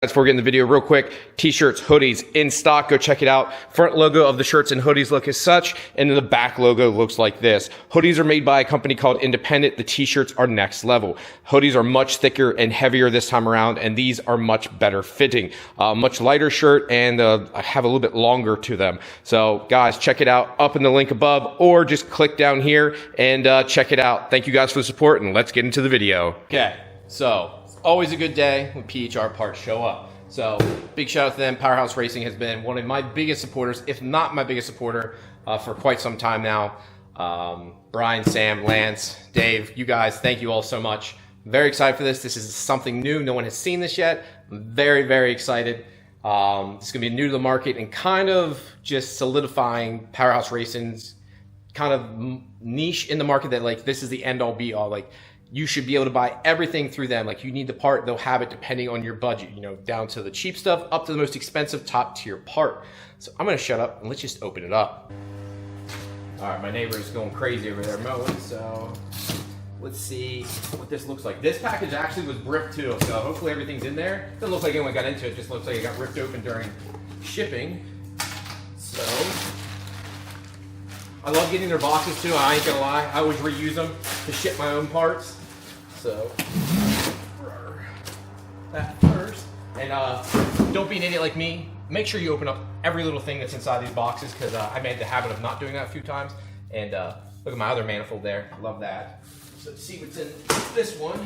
Before we get in the video, real quick, t-shirts, hoodies in stock. Go check it out. Front logo of the shirts and hoodies look as such, and then the back logo looks like this. Hoodies are made by a company called Independent. The t-shirts are next level. Hoodies are much thicker and heavier this time around, and these are much better fitting. Much lighter shirt, and have a little bit longer to them. So guys, check it out up in the link above, or just click down here and check it out. Thank you guys for the support, and let's get into the video. Okay, so always a good day when PHR parts show up. So big shout out to them. Powerhouse Racing has been one of my biggest supporters, if not my biggest supporter, for quite some time now. Brian, Sam, Lance, Dave, you guys, thank you all so much. Very excited for this. This is something new. No one has seen this yet. I'm very, very excited. It's gonna be new to the market and kind of just solidifying Powerhouse Racing's kind of niche in the market, that like this is the end all be all. Like, you should be able to buy everything through them. Like, you need the part, they'll have it depending on your budget, you know, down to the cheap stuff up to the most expensive top tier part. So I'm gonna shut up and let's just open it up. All right, my neighbor is going crazy over there mowing, so let's see what this looks like. This package actually was bricked too, so hopefully everything's in there. Doesn't look like anyone got into it, just looks like it got ripped open during shipping. So I love getting their boxes too, I ain't gonna lie. I always reuse them to ship my own parts. So that first, and don't be an idiot like me. Make sure you open up every little thing that's inside these boxes, because I made the habit of not doing that a few times. And look at my other manifold there. I love that. So let's see what's in this one.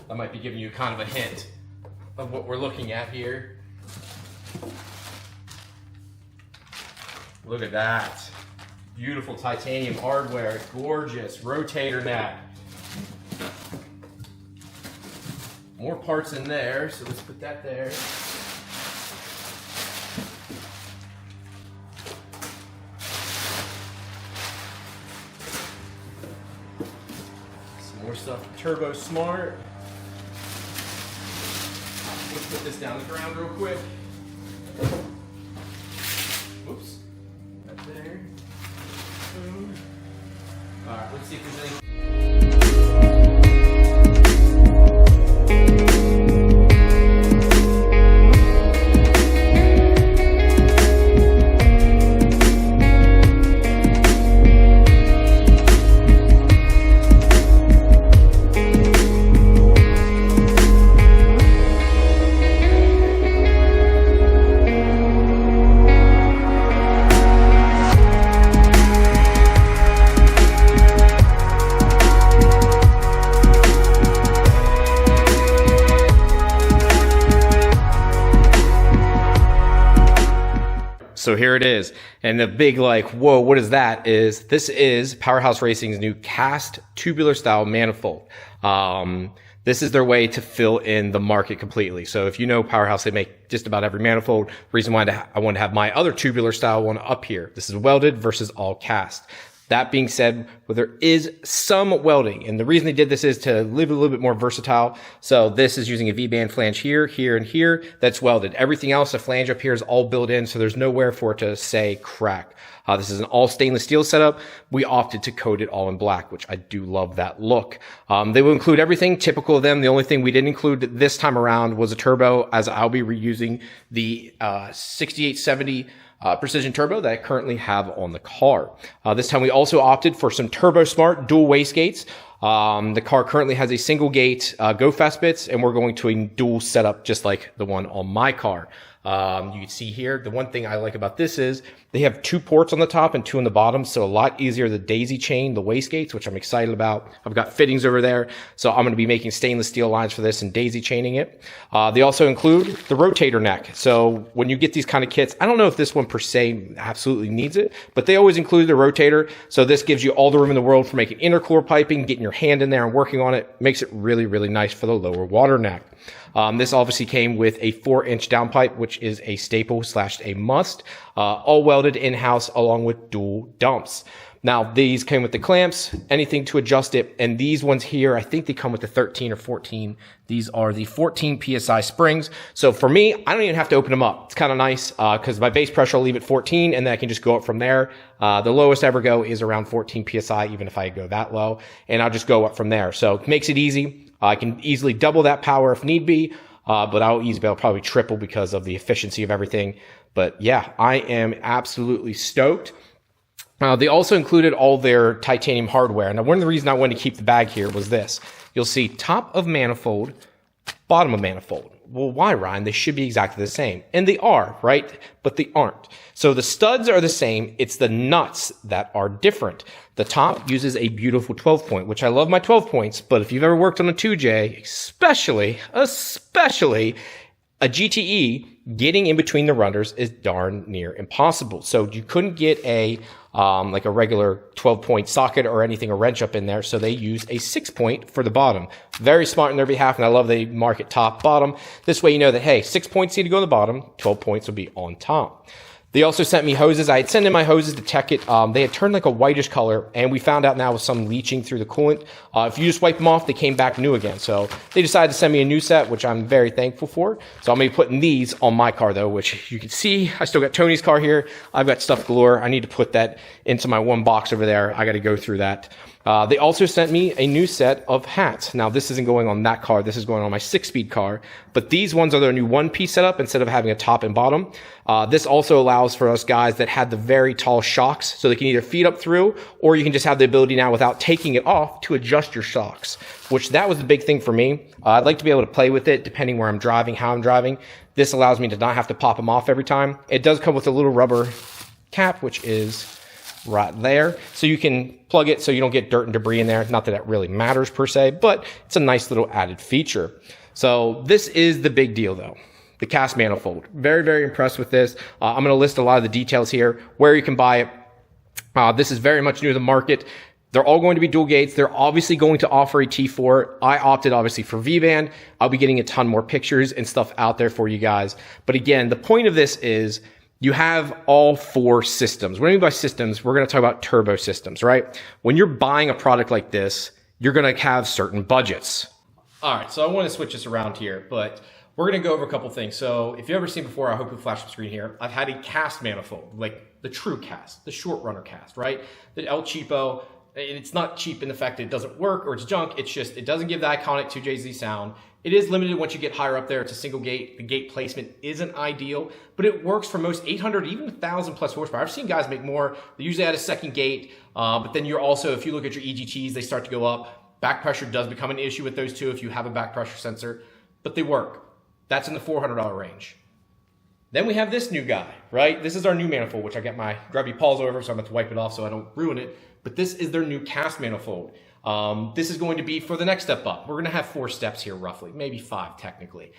I might be giving you kind of a hint of what we're looking at here. Look at that. Beautiful titanium hardware, gorgeous rotator neck. More parts in there, so let's put that there. Some more stuff, Turbo Smart. Let's put this down the ground real quick. Whoops. There. All right, let's see if there's anything. So here it is, and the big like, whoa, what is that? This is Powerhouse Racing's new cast tubular style manifold. This is their way to fill in the market completely. So if you know Powerhouse, they make just about every manifold. Reason why I want to have my other tubular style one up here. This is welded versus all cast. That being said, well, there is some welding, and the reason they did this is to live a little bit more versatile. So this is using a V-band flange here, here, and here. That's welded. Everything else, the flange up here is all built in, so there's nowhere for it to say crack. This is an all stainless steel setup. We opted to coat it all in black, which I do love that look. They will include everything typical of them. The only thing we didn't include this time around was a turbo, as I'll be reusing the 6870 precision turbo that I currently have on the car. This time we also opted for some Turbo Smart dual wastegates. The car currently has a single gate go fast bits, and we're going to a dual setup just like the one on my car. You can see here, the one thing I like about this is they have 2 ports on the top and 2 on the bottom, so a lot easier to daisy chain the wastegates, which I'm excited about. I've got fittings over there, so I'm going to be making stainless steel lines for this and daisy chaining it. They also include the rotator neck. So when you get these kind of kits, I don't know if this one per se absolutely needs it, but they always include the rotator. So this gives you all the room in the world for making intercooler piping, getting your hand in there and working on it. Makes it really, really nice for the lower water neck. This obviously came with a 4-inch downpipe, which which is a staple / a must, all welded in-house along with dual dumps. Now, these came with the clamps, anything to adjust it. And these ones here, I think they come with the 13 or 14. These are the 14 PSI springs. So for me, I don't even have to open them up. It's kind of nice because my base pressure will leave at 14 and then I can just go up from there. The lowest I ever go is around 14 PSI, even if I go that low. And I'll just go up from there. So it makes it easy. I can easily double that power if need be. But I'll probably triple because of the efficiency of everything. But yeah, I am absolutely stoked. They also included all their titanium hardware. Now, one of the reasons I wanted to keep the bag here was this. You'll see top of manifold, bottom of manifold. Well, why, Ryan? They should be exactly the same. And they are, right? But they aren't. So the studs are the same. It's the nuts that are different. The top uses a beautiful 12 point, which I love my 12 points. But if you've ever worked on a 2J, especially a GTE, getting in between the runners is darn near impossible. So you couldn't get like a regular 12-point socket or anything, a wrench up in there. So they use a 6-point for the bottom. Very smart on their behalf, and I love they mark it top, bottom. This way you know that, hey, 6 points need to go on the bottom, 12 points will be on top. They also sent me hoses. I had sent in my hoses to check it. They had turned like a whitish color, and we found out now with some leaching through the coolant. If you just wipe them off, they came back new again. So they decided to send me a new set, which I'm very thankful for. So I'm going to be putting these on my car, though, which you can see. I still got Tony's car here. I've got stuff galore. I need to put that into my one box over there. I got to go through that. They also sent me a new set of hats. Now, this isn't going on that car. This is going on my 6-speed car. But these ones are their new one-piece setup instead of having a top and bottom. This also allows for us guys that had the very tall shocks, so they can either feed up through, or you can just have the ability now without taking it off to adjust your shocks, which that was the big thing for me. I'd like to be able to play with it depending where I'm driving, how I'm driving. This allows me to not have to pop them off every time. It does come with a little rubber cap, which is right there, so you can plug it so you don't get dirt and debris in there. Not that really matters per se, but it's a nice little added feature. So this is the big deal though, the cast manifold. Very, very impressed with this. I'm going to list a lot of the details here, where you can buy it. This is very much new to the market. They're all going to be dual gates. They're obviously going to offer a T4. I opted obviously for V-band. I'll be getting a ton more pictures and stuff out there for you guys. But again, the point of this is you have all 4 systems. What I mean by systems, we're going to talk about turbo systems, right? When you're buying a product like this, you're going to have certain budgets. All right, so I want to switch this around here, but we're going to go over a couple things. So if you've ever seen before, I hope you flash the screen here. I've had a cast manifold, like the true cast, the short runner cast, right? The El Cheapo. And it's not cheap in the fact that it doesn't work or it's junk. It's just, it doesn't give the iconic 2JZ sound. It is limited once you get higher up there. It's a single gate. The gate placement isn't ideal, but it works for most 800, even 1,000 plus horsepower. I've seen guys make more. They usually add a second gate, but then you're also, if you look at your EGTs, they start to go up. Back pressure does become an issue with those two if you have a back pressure sensor, but they work. That's in the $400 range. Then we have this new guy, right? This is our new manifold, which I got my grubby paws over, so I'm going to wipe it off so I don't ruin it. But this is their new cast manifold. This is going to be for the next step up. We're going to have 4 steps here roughly, maybe 5 technically.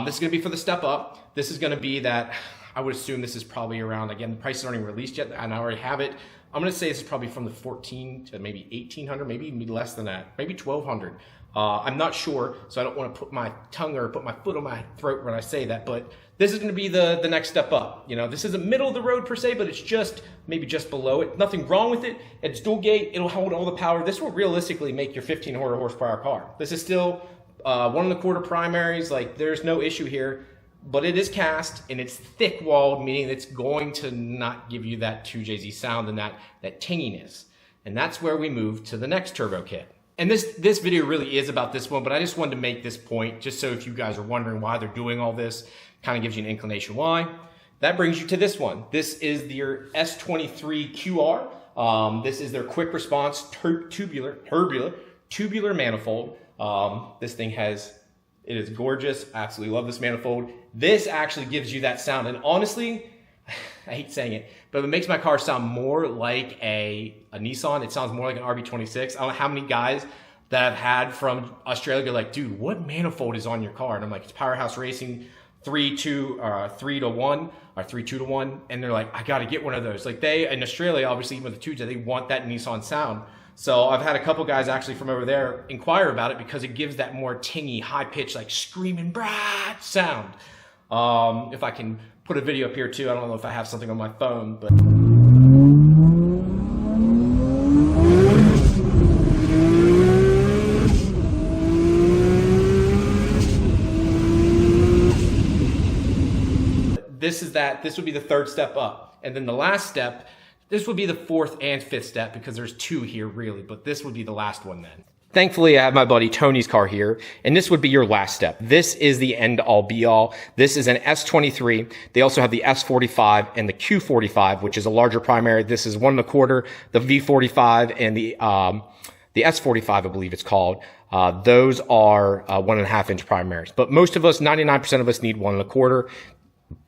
This is going to be for the step up. This is going to be that, I would assume this is probably around, again, the prices aren't even released yet, and I already have it. I'm going to say this is probably from the 14 to maybe 1,800, maybe even less than that, maybe 1,200. I'm not sure, so I don't want to put my tongue or put my foot on my throat when I say that, but this is going to be the next step up. You know, this isn't middle of the road per se, but it's just maybe just below it. Nothing wrong with it. It's dual gate. It'll hold all the power. This will realistically make your 1,500 horsepower car. This is still 1 1/4 primaries. Like, there's no issue here, but it is cast and it's thick walled, meaning it's going to not give you that 2JZ sound and that tinginess. And that's where we move to the next turbo kit. And this video really is about this one, but I just wanted to make this point just so if you guys are wondering why they're doing all this, kind of gives you an inclination why. That brings you to this one. This is your S23QR. This is their quick response tubular manifold. This thing it is gorgeous. Absolutely love this manifold. This actually gives you that sound. And honestly, I hate saying it, but it makes my car sound more like a Nissan. It sounds more like an RB26. I don't know how many guys that I've had from Australia go like, dude, what manifold is on your car? And I'm like, it's Powerhouse Racing 3-2 or 3-1 or 3-2-1. And they're like, I got to get one of those. Like, they, in Australia, obviously, even with the 2J, they want that Nissan sound. So I've had a couple guys actually from over there inquire about it because it gives that more tingy, high pitched, like screaming, brat sound. If I can put a video up here too, I don't know if I have something on my phone, but. This would be the third step up. And then the last step, this would be the fourth and fifth step because there's two here really, but this would be the last one then. Thankfully, I have my buddy Tony's car here, and this would be your last step. This is the end all be all. This is an S23. They also have the S45 and the Q45, which is a larger primary. This is 1 1/4, the V45 and the S45, I believe it's called. Those are 1.5 inch primaries, but most of us, 99% of us need 1 1/4.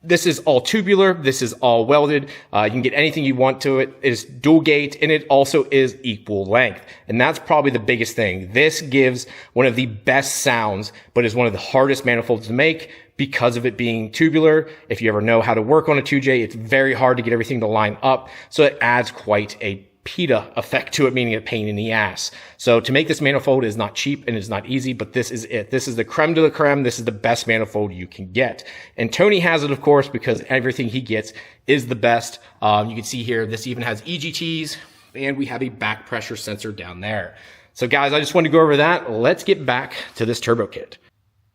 This is all tubular. This is all welded. You can get anything you want to it. It is dual gate, and it also is equal length. And that's probably the biggest thing. This gives one of the best sounds, but is one of the hardest manifolds to make because of it being tubular. If you ever know how to work on a 2J, it's very hard to get everything to line up. So it adds quite a PETA effect to it, meaning a pain in the ass. So to make this manifold is not cheap and it's not easy, but this is it. This is the creme de la creme. This is the best manifold you can get. And Tony has it, of course, because everything he gets is the best. You can see here, this even has EGTs, and we have a back pressure sensor down there. So guys, I just wanted to go over that. Let's get back to this turbo kit.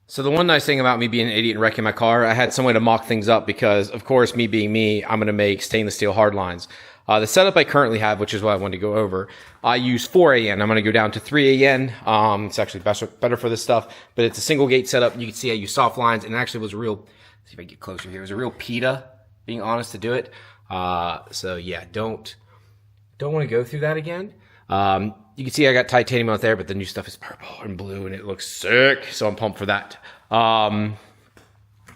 So the one nice thing about me being an idiot and wrecking my car, I had some way to mock things up because, of course, me being me, I'm going to make stainless steel hard lines. The setup I currently have, which is what I wanted to go over, I use 4 AN. I'm going to go down to 3 AN. It's actually better for this stuff, but it's a single gate setup. You can see I use soft lines, and it actually was a real, let's see if I can get closer here. It was a real PETA, being honest, to do it. So yeah, don't want to go through that again. You can see I got titanium out there, but the new stuff is purple and blue, and it looks sick. So I'm pumped for that.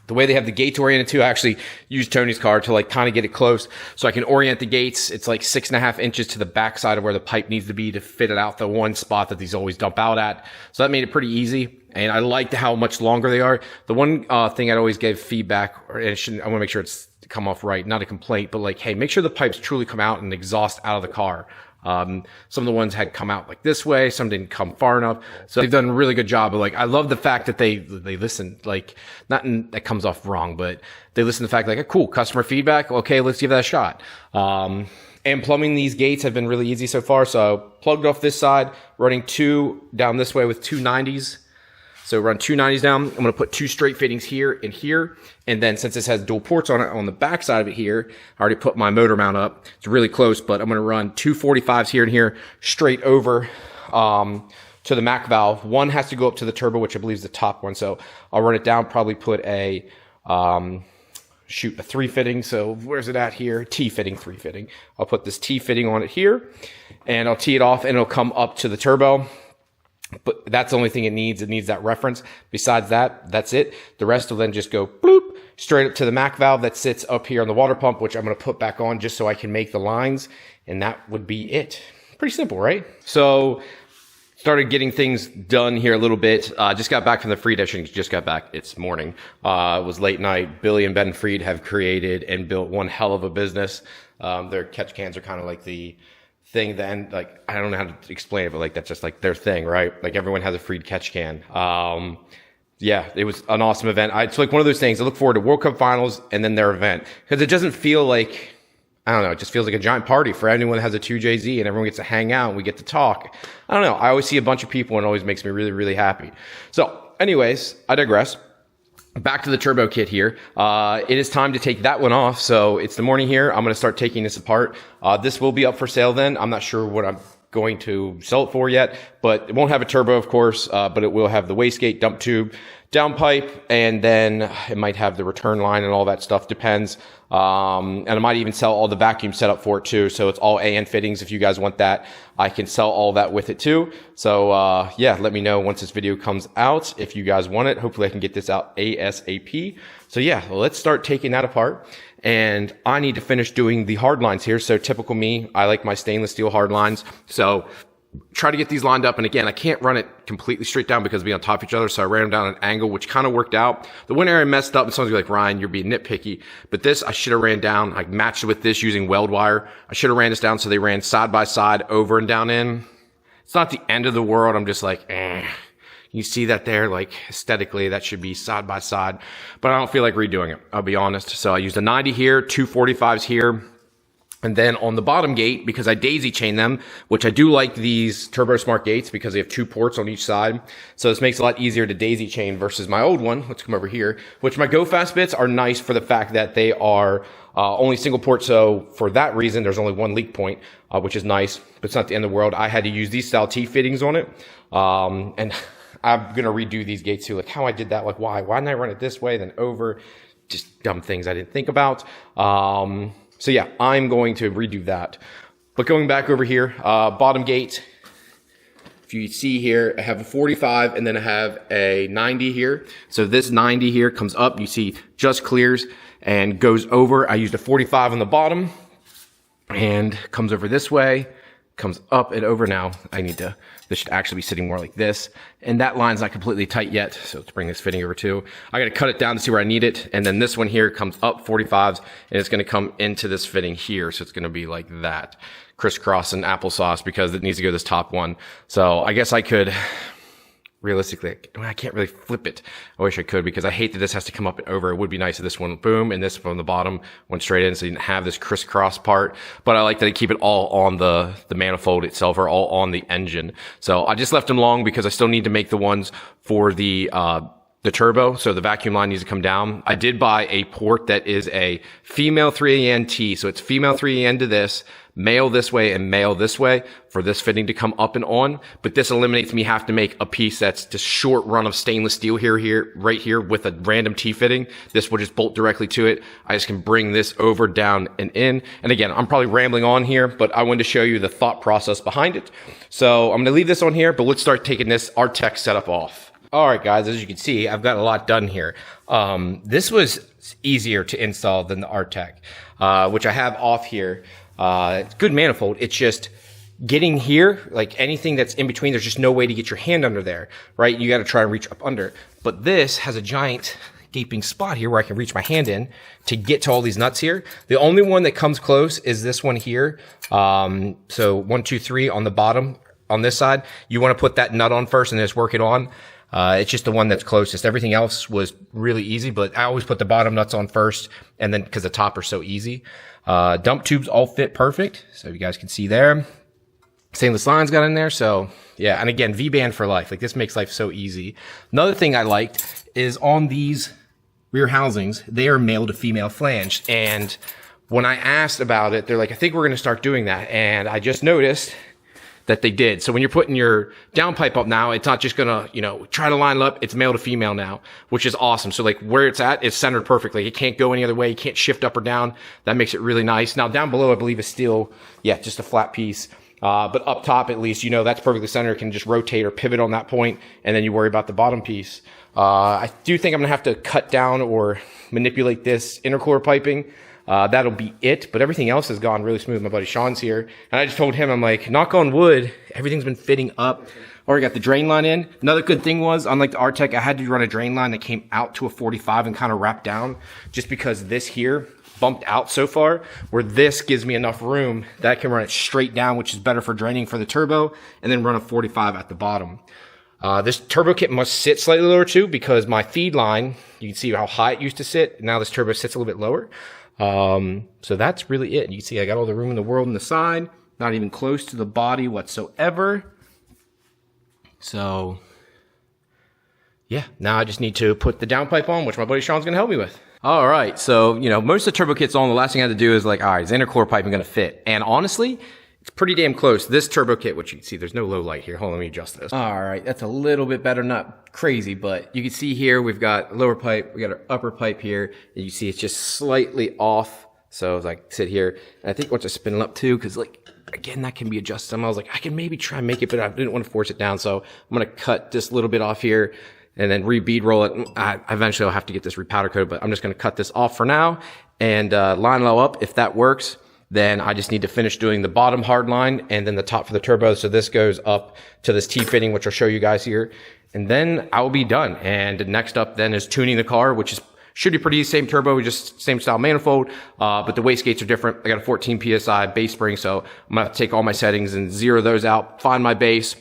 The way they have the gates oriented too, I actually used Tony's car to like kind of get it close so I can orient the gates. It's like 6.5 inches to the back side of where the pipe needs to be to fit it out the one spot that these always dump out at. So that made it pretty easy. And I liked how much longer they are. The one thing I'd always give feedback, and I want to make sure it's come off right, not a complaint, but like, hey, make sure the pipes truly come out and exhaust out of the car. Some of the ones had come out like this way, some didn't come far enough. So they've done a really good job. But like, I love the fact that they listen, like, that comes off wrong, but they listen to the fact like, cool, customer feedback. Okay, let's give that a shot. And plumbing these gates have been really easy so far. So plugged off this side, running 2 down this way with 2 90s. So run 2 90s down. I'm going to put 2 straight fittings here and here. And then since this has dual ports on it, on the back side of it here, I already put my motor mount up. It's really close, but I'm going to run 2 45s here and here straight over to the Mac valve. One has to go up to the turbo, which I believe is the top one. So I'll run it down, probably put a 3 fitting. So where's it at here? T fitting, 3 fitting. I'll put this T fitting on it here, and I'll tee it off, and it'll come up to the turbo. But that's the only thing it needs. It needs that reference. Besides that, that's it. The rest will then just go bloop straight up to the Mac valve that sits up here on the water pump, which I'm going to put back on just so I can make the lines. And that would be it. Pretty simple, right? So started getting things done here a little bit. Just got back from the Freed. Actually, just got back. It's morning. It was late night. Billy and Ben Freed have created and built one hell of a business. Their catch cans are kind of like the thing then, like, I don't know how to explain it, but like, that's just like their thing, right? Like everyone has a Freed catch can. Yeah, it was an awesome event. It's like one of those things. I look forward to World Cup finals and then their event, because it doesn't feel like, I don't know, it just feels like a giant party for anyone that has a 2JZ, and everyone gets to hang out and we get to talk. I don't know. I always see a bunch of people, and it always makes me really, really happy. So anyways, I digress. Back to the turbo kit here. It is time to take that one off. So it's the morning here. I'm going to start taking this apart. This will be up for sale then. I'm not sure what I'm going to sell it for yet, but it won't have a turbo, of course, but it will have the wastegate, dump tube, downpipe, and then it might have the return line and all that stuff. Depends. And I might even sell all the vacuum setup for it too. So it's all AN fittings. If you guys want that, I can sell all that with it too. So, yeah, let me know once this video comes out if you guys want it. Hopefully I can get this out ASAP. So yeah, let's start taking that apart. And I need to finish doing the hard lines here. So typical me, I like my stainless steel hard lines. So try to get these lined up. And again, I can't run it completely straight down because it'll be on top of each other. So I ran them down at an angle, which kind of worked out. The one area I messed up, and someone's like, Ryan, you're being nitpicky. But this, I should have ran down, I matched it with this using weld wire. I should have ran this down so they ran side by side, over and down in. It's not the end of the world. I'm just like, You see that there, like aesthetically, that should be side by side, but I don't feel like redoing it, I'll be honest. So I used a 90 here, two 45s here. And then on the bottom gate, because I daisy chain them, which I do like these Turbo Smart gates because they have 2 ports on each side. So this makes it a lot easier to daisy chain versus my old one. Let's come over here, which my Go Fast bits are nice for the fact that they are only single port. So for that reason, there's only 1 leak point, which is nice, but it's not the end of the world. I had to use these style T fittings on it. And I'm going to redo these gates too. Like how I did that, like why didn't I run it this way, then over? Just dumb things I didn't think about. So yeah, I'm going to redo that. But going back over here, bottom gate, if you see here, I have a 45 and then I have a 90 here. So this 90 here comes up, you see just clears and goes over. I used a 45 on the bottom and comes over this way, comes up and over. Now this should actually be sitting more like this. And that line's not completely tight yet. So let's bring this fitting over too. I got to cut it down to see where I need it. And then this one here comes up 45s and it's going to come into this fitting here. So it's going to be like that, crisscross and applesauce, because it needs to go this top one. So I guess I could realistically, I can't really flip it. I wish I could, because I hate that this has to come up and over. It would be nice if this one boom and this from the bottom went straight in, so you didn't have this crisscross part. But I like that I keep it all on the manifold itself, or all on the engine. So I just left them long because I still need to make the ones for the turbo. So the vacuum line needs to come down. I did buy a port that is a female 3AN-T. So it's female 3AN to this, male this way, and male this way for this fitting to come up and on. But this eliminates me having to make a piece that's just short run of stainless steel right here with a random T fitting. This will just bolt directly to it. I just can bring this over, down, and in. And again, I'm probably rambling on here, but I wanted to show you the thought process behind it. So I'm going to leave this on here, but let's start taking this Artec setup off. All right, guys, as you can see, I've got a lot done here. This was easier to install than the Artec, which I have off here. It's good manifold. It's just getting here, like anything that's in between, there's just no way to get your hand under there, right? You got to try and reach up under. But this has a giant gaping spot here where I can reach my hand in to get to all these nuts here. The only one that comes close is this one here. So 1, 2, 3 on the bottom on this side. You want to put that nut on first and just work it on. It's just the one that's closest. Everything else was really easy, but I always put the bottom nuts on first, and then because the top are so easy. Dump tubes all fit perfect, so you guys can see there. Stainless lines got in there, so yeah. And again, V-band for life. Like, this makes life so easy. Another thing I liked is on these rear housings, they are male to female flanged. And when I asked about it, they're like, I think we're going to start doing that. And I just noticed that they did. So when you're putting your downpipe up now, it's not just gonna, try to line it up. It's male to female now, which is awesome. So like where it's at, it's centered perfectly. It can't go any other way. You can't shift up or down. That makes it really nice. Now down below, I believe is still, just a flat piece. But up top, at least, that's perfectly centered. It can just rotate or pivot on that point, and then you worry about the bottom piece. I do think I'm gonna have to cut down or manipulate this intercooler piping. That'll be it, but everything else has gone really smooth. My buddy Sean's here, and I just told him, I'm like, knock on wood, everything's been fitting up. Already got the drain line in. Another good thing was, unlike the Artec, I had to run a drain line that came out to a 45 and kind of wrapped down, just because this here bumped out so far, where this gives me enough room that I can run it straight down, which is better for draining for the turbo, and then run a 45 at the bottom. This turbo kit must sit slightly lower too, because my feed line, you can see how high it used to sit. Now this turbo sits a little bit lower. So that's really it. You can see I got all the room in the world on the side, not even close to the body whatsoever. So yeah, now I just need to put the downpipe on, which my buddy Sean's going to help me with. All right. So, most of the turbo kits on, the last thing I had to do is like, all right, is the intercooler piping going to fit? And honestly, it's pretty damn close. This turbo kit, which you can see, there's no low light here. Hold on, let me adjust this. All right, that's a little bit better. Not crazy, but you can see here, we've got lower pipe, we got our upper pipe here, and you see it's just slightly off. So it's like, sit here, and I think once I spin it up too, because like, again, that can be adjusted. I was like, I can maybe try and make it, but I didn't want to force it down. So I'm going to cut this little bit off here and then re-bead roll it. Eventually I'll have to get this repowder coated, but I'm just going to cut this off for now and line it all up. If that works, then I just need to finish doing the bottom hard line and then the top for the turbo. So this goes up to this T-fitting, which I'll show you guys here. And then I will be done. And next up then is tuning the car, which should be pretty easy. Same turbo, just same style manifold. But the wastegates are different. I got a 14 PSI base spring. So I'm going to have to take all my settings and zero those out, find my base,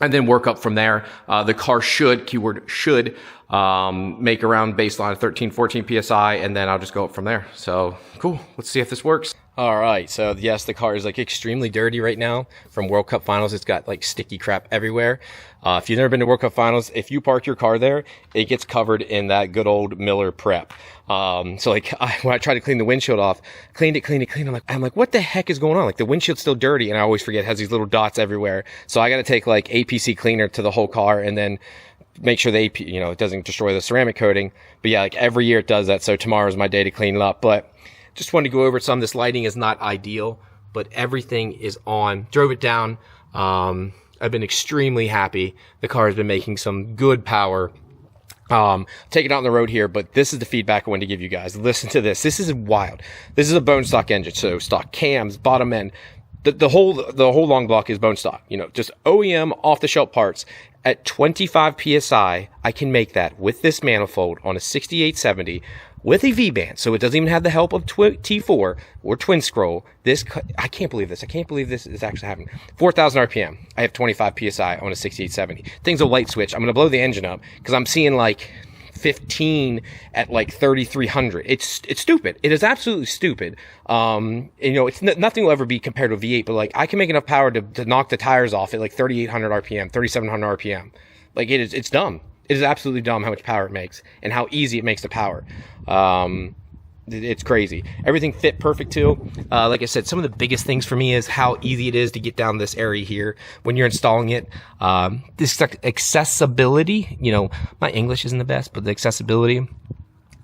and then work up from there. The car should, keyword should, make around baseline of 13, 14 PSI, and then I'll just go up from there. So cool. Let's see if this works. All right. So yes, the car is like extremely dirty right now from World Cup finals. It's got like sticky crap everywhere. If you've never been to World Cup finals, if you park your car there, it gets covered in that good old Miller prep. So like when I tried to clean the windshield off, cleaned it. I'm like, what the heck is going on? Like the windshield's still dirty, and I always forget it has these little dots everywhere. So I got to take like APC cleaner to the whole car and then make sure the AP, it doesn't destroy the ceramic coating. But yeah, like every year it does that. So tomorrow's my day to clean it up. But just wanted to go over some. This lighting is not ideal, but everything is on. Drove it down. I've been extremely happy. The car has been making some good power. Take it out on the road here, but this is the feedback I wanted to give you guys. Listen to this. This is wild. This is a bone stock engine. So stock cams, bottom end. The whole long block is bone stock. Just OEM off the shelf parts. At 25 PSI, I can make that with this manifold on a 6870 with a V-band. So it doesn't even have the help of T4 or twin scroll. I can't believe this. I can't believe this is actually happening. 4,000 RPM. I have 25 PSI on a 6870. Thing's a light switch. I'm going to blow the engine up because I'm seeing like 15 at like 3,300. It's stupid. It is absolutely stupid. It's nothing will ever be compared to a V8, but like I can make enough power to knock the tires off at like 3,800 RPM, 3,700 RPM. Like it's dumb. It is absolutely dumb how much power it makes and how easy it makes to power. It's crazy. Everything fit perfect too. Like I said, some of the biggest things for me is how easy it is to get down this area here when you're installing it. This accessibility, my English isn't the best, but the accessibility,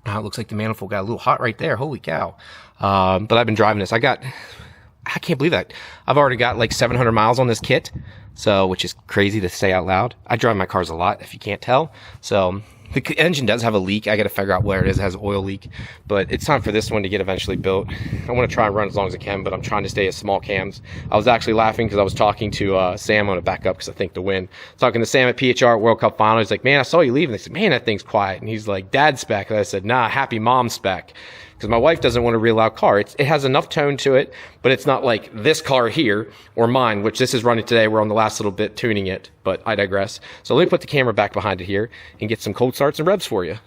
it looks like the manifold got a little hot right there. Holy cow. But I've been driving this. I can't believe that. I've already got like 700 miles on this kit. So, which is crazy to say out loud. I drive my cars a lot, if you can't tell. So, the engine does have a leak. I got to figure out where it is. It has an oil leak. But it's time for this one to get eventually built. I want to try and run as long as I can, but I'm trying to stay at small cams. I was actually laughing because I was talking to Sam. I'm going to back up because I think the win. Talking to Sam at PHR at World Cup Final. He's like, man, I saw you leaving. They said, man, that thing's quiet. And he's like, dad spec. And I said, nah, happy mom spec. Because my wife doesn't want a real loud car. It has enough tone to it, but it's not like this car here or mine, which this is running today. We're on the last little bit tuning it, but I digress. So let me put the camera back behind it here and get some cold starts and revs for you.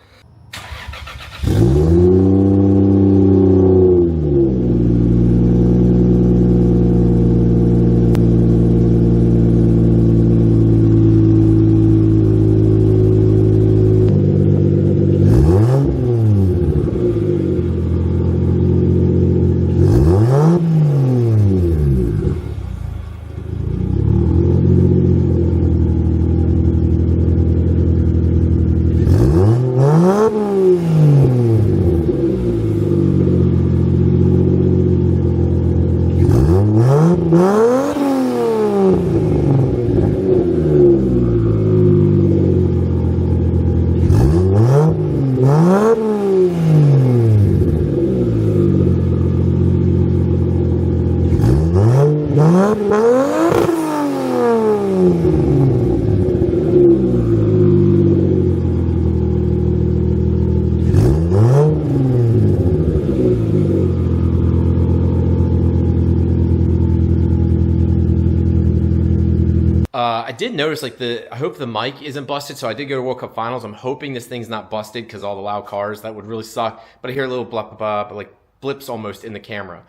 I did notice I hope the mic isn't busted. So I did go to World Cup Finals. I'm hoping this thing's not busted because all the loud cars, that would really suck. But I hear a little blah, blah, blah, but like blips almost in the camera.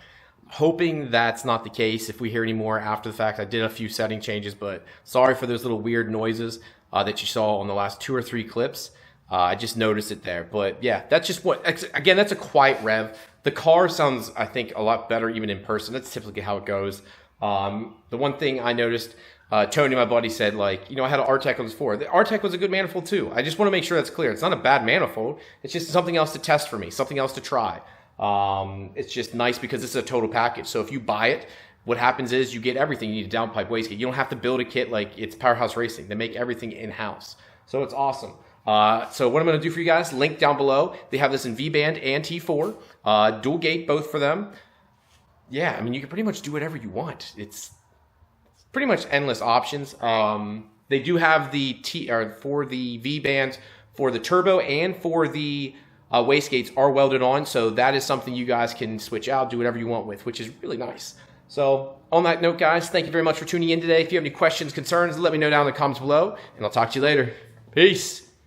Hoping that's not the case. If we hear any more after the fact, I did a few setting changes, but sorry for those little weird noises that you saw on the last 2 or 3 clips. I just noticed it there. But yeah, that's just again, that's a quiet rev. The car sounds, I think, a lot better even in person. That's typically how it goes. The one thing I noticed, Tony, my buddy, said, I had an R-Tech on this before. The R-Tech was a good manifold too. I just want to make sure that's clear. It's not a bad manifold. It's just something else to test for me, something else to try. It's just nice because this is a total package. So if you buy it, what happens is you get everything. You need a downpipe wastegate. You don't have to build a kit like it's Powerhouse Racing. They make everything in-house. So it's awesome. So what I'm going to do for you guys, link down below. They have this in V-band and T4. Dual gate, both for them. Yeah, I mean, you can pretty much do whatever you want. It's pretty much endless options. They do have for the V-bands, for the turbo and for the wastegates are welded on. So that is something you guys can switch out, do whatever you want with, which is really nice. So on that note, guys, thank you very much for tuning in today. If you have any questions, concerns, let me know down in the comments below, and I'll talk to you later. Peace.